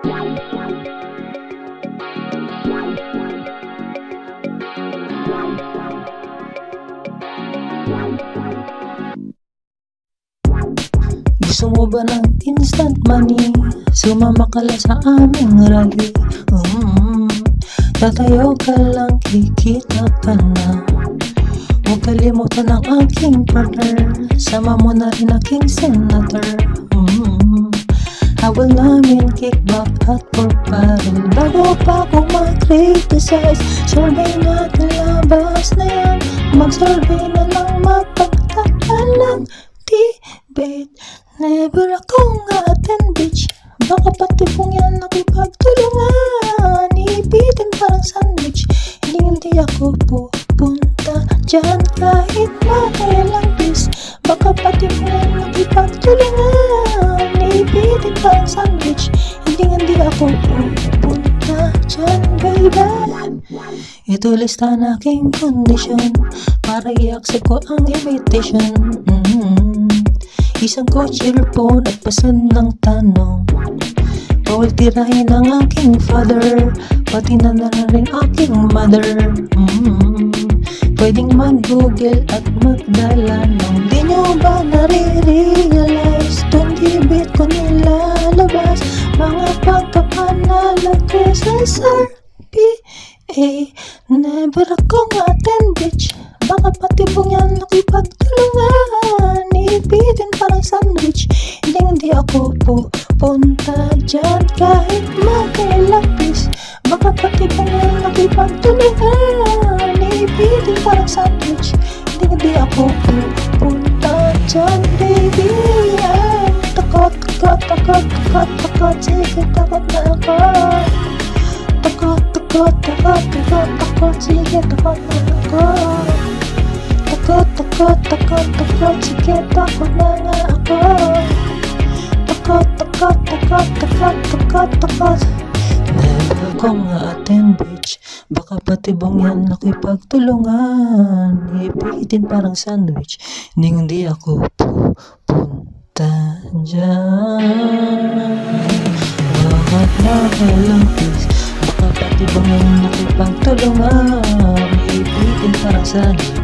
Gusto mo ba ng instant money? Sumama ka lang sa aming rally. Tatayo ka lang, kikita ka na. Huwag kalimutan ang aking partner. Sama mo na rin aking senator. Habol namin kickback at porparil. Bago pa ako mag-criticize, survey natin labas na yan. Mag-survey na lang, mapagtakan ng debate. Never akong attend bitch. Baka pati pong yan nakipagtulungan. Ibitin parang sandwich. Hindi ako pupunta dyan kahit makailang bis. Baka pati pong yan nakipagtulungan. Ibitin parang sandwich. Hindi ako pupunta dyan, baby. Ito lista na aking kondisyon para i-accept ko ang invitation. Isang coach, earphone at pasan ng tanong. Bawal tirahin ang aking father, pati na rin aking mother. Pwedeng mag-google at magdala nung di nyo ba nare-realize? Tuwing debate ko nilalabas mga pagkapanala ko sa SRPA. Never akong attend bitch. Baka pati pong yan nakipagtulungan. Ibitin parang sandwich. Hindi ako pupunta dyan kahit magkailapis. Baka pati pong yan nakipagtulungan. Ibitin parang sandwich. Hindi ako pupunta dyan, baby. Takot, sige takot na ako. Takot, sige takot na ako. Takot, sige takot na nga ako. Takot. Never akong attend bitch. Baka pati bang yan nakipagtulungan. Ipitin parang sandwich. Hindi ako pupunta dyan. Bakit lang please? Baka pati bang yan nakipagtulungan. Ipitin parang sandwich.